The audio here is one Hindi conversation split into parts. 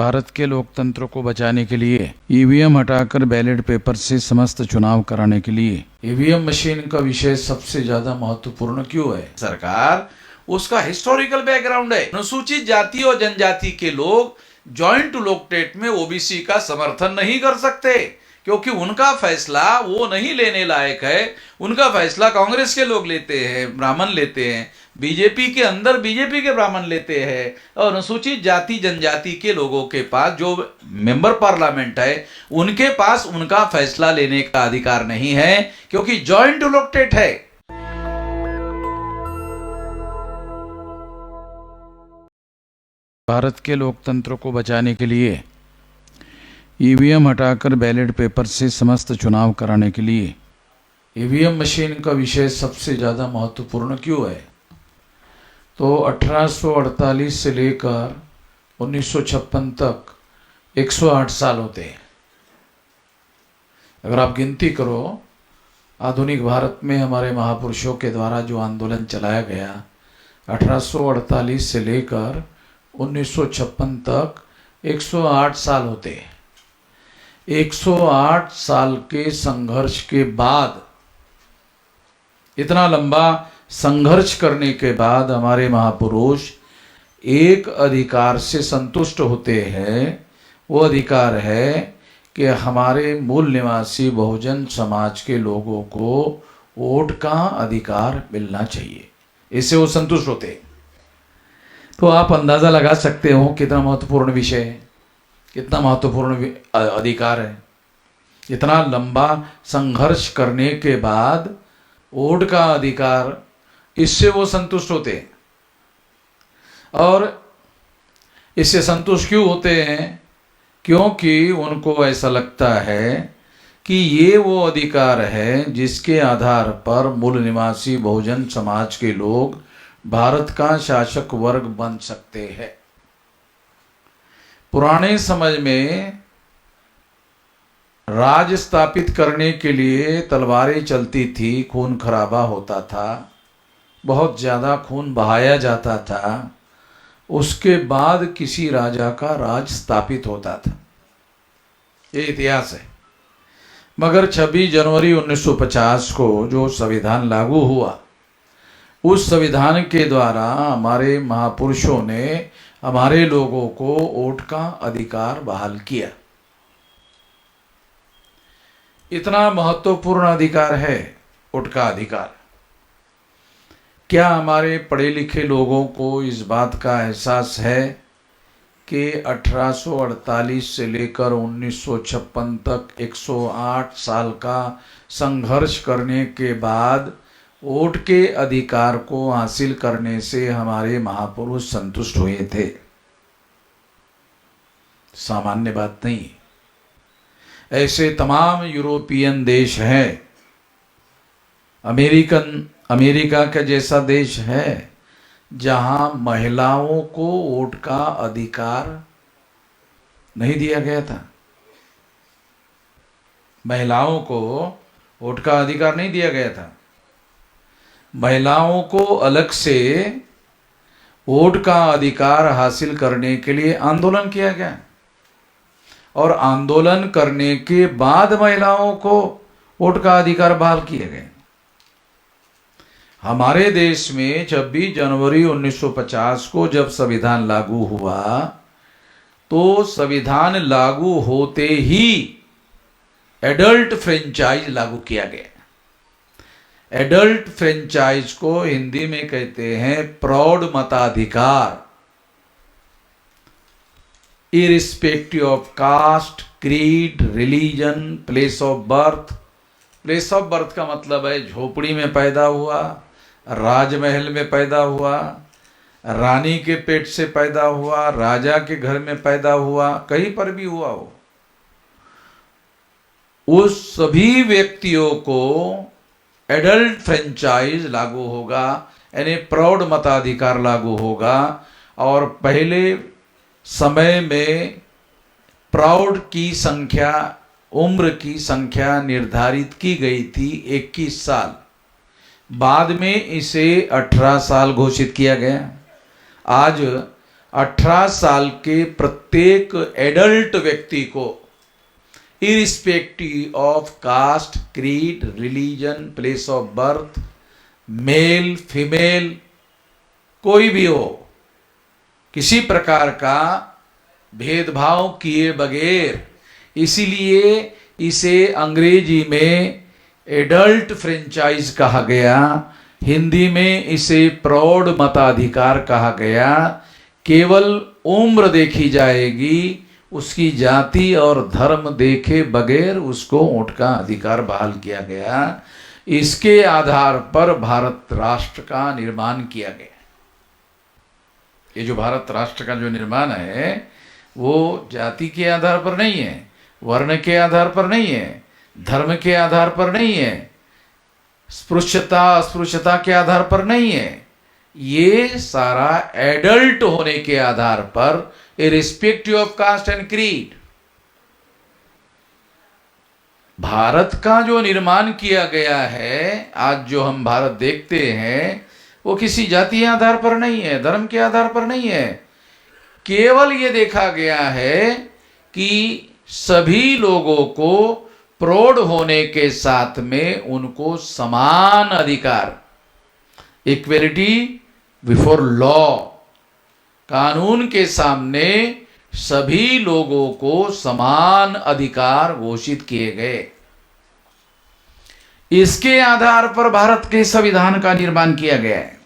भारत के लोकतंत्र को बचाने के लिए ईवीएम हटाकर बैलेट पेपर से समस्त चुनाव कराने के लिए ईवीएम मशीन का विषय सबसे ज्यादा महत्वपूर्ण क्यों है? सरकार उसका हिस्टोरिकल बैकग्राउंड है। अनुसूचित जाति और जनजाति के लोग जॉइंट लोकटेट में ओबीसी का समर्थन नहीं कर सकते क्योंकि उनका फैसला वो नहीं लेने लायक है। उनका फैसला कांग्रेस के लोग लेते हैं, ब्राह्मण लेते हैं, बीजेपी के अंदर बीजेपी के ब्राह्मण लेते हैं, और अनुसूचित जाति जनजाति के लोगों के पास जो मेंबर पार्लियामेंट है उनके पास उनका फैसला लेने का अधिकार नहीं है क्योंकि जॉइंट लोकटेट है। भारत के लोकतंत्र को बचाने के लिए ईवीएम हटाकर बैलेट पेपर से समस्त चुनाव कराने के लिए ईवीएम मशीन का विषय सबसे ज़्यादा महत्वपूर्ण क्यों है? तो 1848 से लेकर 1956 तक 108 साल होते हैं। अगर आप गिनती करो, आधुनिक भारत में हमारे महापुरुषों के द्वारा जो आंदोलन चलाया गया 1848 से लेकर 1956 तक 108 साल होते हैं। 108 साल के संघर्ष के बाद, इतना लंबा संघर्ष करने के बाद हमारे महापुरुष एक अधिकार से संतुष्ट होते हैं। वो अधिकार है कि हमारे मूल निवासी बहुजन समाज के लोगों को वोट का अधिकार मिलना चाहिए। इससे वो संतुष्ट होते हैं। तो आप अंदाज़ा लगा सकते हो कितना महत्वपूर्ण विषय है, कितना महत्वपूर्ण अधिकार है। इतना लंबा संघर्ष करने के बाद वोट का अधिकार, इससे वो संतुष्ट होते हैं। और इससे संतुष्ट क्यों होते हैं? क्योंकि उनको ऐसा लगता है कि ये वो अधिकार है जिसके आधार पर मूल निवासी बहुजन समाज के लोग भारत का शासक वर्ग बन सकते हैं। पुराने समय में राज स्थापित करने के लिए तलवारें चलती थी, खून खराबा होता था, बहुत ज़्यादा खून बहाया जाता था, उसके बाद किसी राजा का राज स्थापित होता था। ये इतिहास है। मगर 26 जनवरी 1950 को जो संविधान लागू हुआ, उस संविधान के द्वारा हमारे महापुरुषों ने हमारे लोगों को वोट का अधिकार बहाल किया। इतना महत्वपूर्ण अधिकार है वोट का अधिकार। क्या हमारे पढ़े लिखे लोगों को इस बात का एहसास है कि 1848 से लेकर 1956 तक 108 साल का संघर्ष करने के बाद वोट के अधिकार को हासिल करने से हमारे महापुरुष संतुष्ट हुए थे? सामान्य बात नहीं। ऐसे तमाम यूरोपियन देश हैं, अमेरिका का जैसा देश है जहां महिलाओं को वोट का अधिकार नहीं दिया गया था। महिलाओं को वोट का अधिकार नहीं दिया गया था। महिलाओं को अलग से वोट का अधिकार हासिल करने के लिए आंदोलन किया गया, और आंदोलन करने के बाद महिलाओं को वोट का अधिकार बहाल किए गए। हमारे देश में 26 जनवरी 1950 को जब संविधान लागू हुआ, तो संविधान लागू होते ही एडल्ट फ्रेंचाइज लागू किया गया। एडल्ट फ्रेंचाइज को हिंदी में कहते हैं प्रौढ़ मताधिकार। Irrespective of caste, creed, religion, place of birth. Place of birth का मतलब है झोपड़ी में पैदा हुआ, राजमहल में पैदा हुआ, रानी के पेट से पैदा हुआ, राजा के घर में पैदा हुआ, कहीं पर भी हुआ हो, उस सभी व्यक्तियों को एडल्ट फ्रेंचाइज लागू होगा, यानी प्रौढ़ मताधिकार लागू होगा। और पहले समय में प्रौढ़ की संख्या, उम्र की संख्या निर्धारित की गई थी 21 साल। बाद में इसे 18 साल घोषित किया गया। आज 18 साल के प्रत्येक एडल्ट व्यक्ति को irrespective of caste, creed, religion, place of birth, male female कोई भी हो, किसी प्रकार का भेदभाव किए बगैर, इसीलिए इसे अंग्रेजी में एडल्ट फ्रेंचाइज कहा गया, हिंदी में इसे प्रौढ़ मताधिकार कहा गया। केवल उम्र देखी जाएगी, उसकी जाति और धर्म देखे बगैर उसको वोट का अधिकार बहाल किया गया। इसके आधार पर भारत राष्ट्र का निर्माण किया गया। ये जो भारत राष्ट्र का जो निर्माण है वो जाति के आधार पर नहीं है, वर्ण के आधार पर नहीं है, धर्म के आधार पर नहीं है, स्पृश्यता अस्पृश्यता के आधार पर नहीं है। ये सारा एडल्ट होने के आधार पर, irrespective of caste and creed, Bharat का जो निर्माण किया गया है। आज जो हम भारत देखते हैं वो किसी जातीय आधार पर नहीं है, धर्म के आधार पर नहीं है। केवल ये देखा गया है कि सभी लोगों को प्रौढ़ होने के साथ में उनको समान अधिकार, इक्वलिटी बिफोर लॉ, कानून के सामने सभी लोगों को समान अधिकार घोषित किए गए। इसके आधार पर भारत के संविधान का निर्माण किया गया है।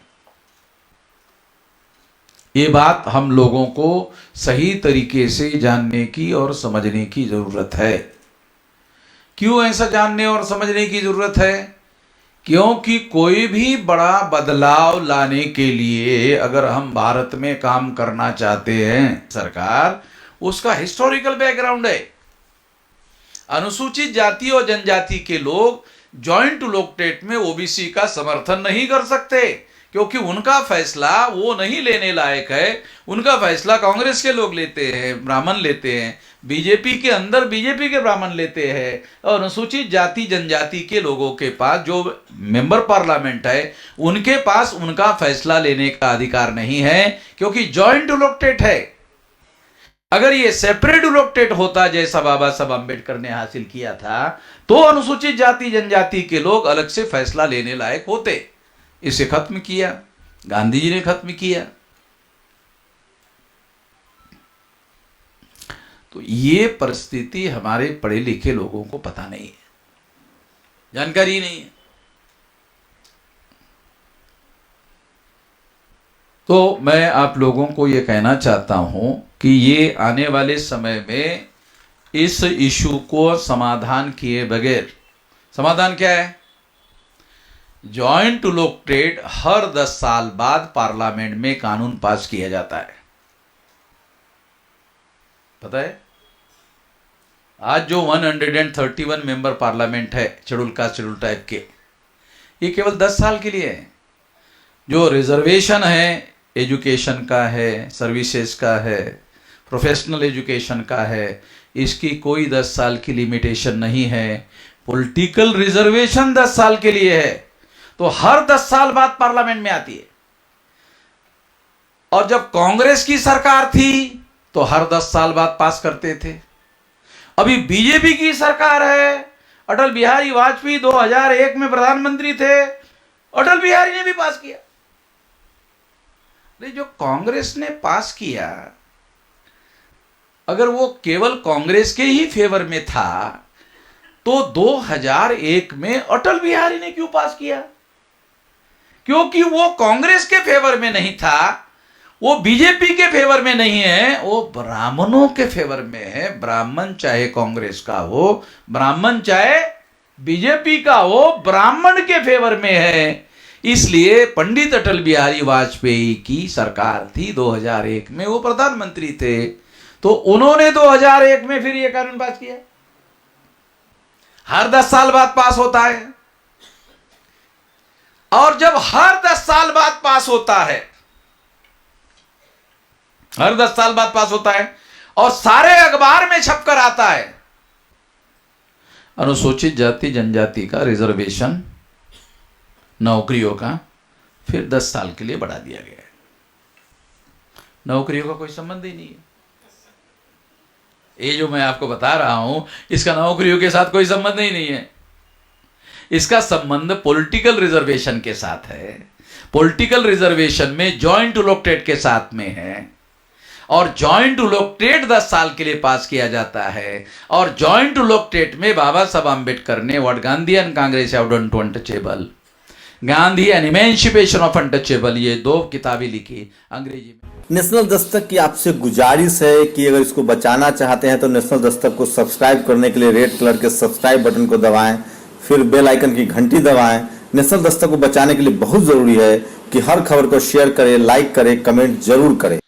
ये बात हम लोगों को सही तरीके से जानने की और समझने की जरूरत है। क्यों ऐसा जानने और समझने की जरूरत है? क्योंकि कोई भी बड़ा बदलाव लाने के लिए अगर हम भारत में काम करना चाहते हैं, सरकार उसका हिस्टोरिकल बैकग्राउंड है। अनुसूचित जाति और जनजाति के लोग जॉइंट इलेक्टोरेट में ओबीसी का समर्थन नहीं कर सकते, क्योंकि उनका फैसला वो नहीं लेने लायक है। उनका फैसला कांग्रेस के लोग लेते हैं, ब्राह्मण लेते हैं, बीजेपी के अंदर बीजेपी के ब्राह्मण लेते हैं, और अनुसूचित जाति जनजाति के लोगों के पास जो मेंबर पार्लियामेंट है उनके पास उनका फैसला लेने का अधिकार नहीं है, क्योंकि जॉइंट इलेक्टोरेट है। अगर ये सेपरेट इलेक्टोरेट होता जैसा बाबा साहब अम्बेडकर ने हासिल किया था, तो अनुसूचित जाति जनजाति के लोग अलग से फैसला लेने लायक होते। इसे खत्म किया, गांधी जी ने खत्म किया। तो ये परिस्थिति हमारे पढ़े लिखे लोगों को पता नहीं है, जानकारी नहीं है। तो मैं आप लोगों को ये कहना चाहता हूं कि ये आने वाले समय में इस इशू को समाधान किए बगैर, समाधान क्या है? जॉइंट इलेक्टोरेट हर 10 साल बाद पार्लियामेंट में कानून पास किया जाता है, पता है? आज जो 131 मेंबर पार्लियामेंट है शेड्यूल कास्ट शेड्यूल टाइप के, ये केवल 10 साल के लिए है। जो रिजर्वेशन है, एजुकेशन का है, सर्विसेज का है, प्रोफेशनल एजुकेशन का है, इसकी कोई 10 साल की लिमिटेशन नहीं है। पॉलिटिकल रिजर्वेशन 10 साल के लिए है, तो हर 10 साल बाद पार्लियामेंट में आती है। और जब कांग्रेस की सरकार थी तो हर 10 साल बाद पास करते थे। अभी बीजेपी की सरकार है, अटल बिहारी वाजपेयी 2001 में प्रधानमंत्री थे, अटल बिहारी ने भी पास किया। जो कांग्रेस ने पास किया, अगर वो केवल कांग्रेस के ही फेवर में था तो 2001 में अटल बिहारी ने क्यों पास किया? क्योंकि वो कांग्रेस के फेवर में नहीं था, वो बीजेपी के फेवर में नहीं है, वो ब्राह्मणों के फेवर में है। ब्राह्मण चाहे कांग्रेस का हो, ब्राह्मण चाहे बीजेपी का हो, ब्राह्मण के फेवर में है। इसलिए पंडित अटल बिहारी वाजपेयी की सरकार थी, 2001 में वो प्रधानमंत्री थे, तो उन्होंने 2001 में फिर ये कानून पास किया। हर 10 साल बाद पास होता है, और जब हर 10 साल बाद पास होता है, हर 10 साल बाद पास होता है और सारे अखबार में छपकर आता है, अनुसूचित जाति जनजाति का रिजर्वेशन नौकरियों का फिर 10 साल के लिए बढ़ा दिया गया है। नौकरियों का कोई संबंध ही नहीं है। ये जो मैं आपको बता रहा हूं इसका नौकरियों के साथ कोई संबंध ही नहीं है। इसका संबंध पॉलिटिकल रिजर्वेशन के साथ है। पॉलिटिकल रिजर्वेशन में जॉइंट इलेक्टेड के साथ में है, और जॉइंट इलेक्टेड 10 साल के लिए पास किया जाता है, और जॉइंट इलेक्टेड में बाबा साहब आम्बेडकर ने what Gandhi and Congress have done to untouchable, Gandhi and emancipation of untouchable, ये 2 किताबें लिखी अंग्रेजी में। नेशनल दस्तक की आपसे गुजारिश है कि अगर इसको बचाना चाहते हैं तो नेशनल दस्तक को सब्सक्राइब करने के लिए रेड कलर के सब्सक्राइब बटन को दबाएं, फिर बेल आइकन की घंटी दबाएं। नेशनल दस्तक को बचाने के लिए बहुत जरूरी है कि हर खबर को शेयर करें, लाइक करें, कमेंट जरूर करें।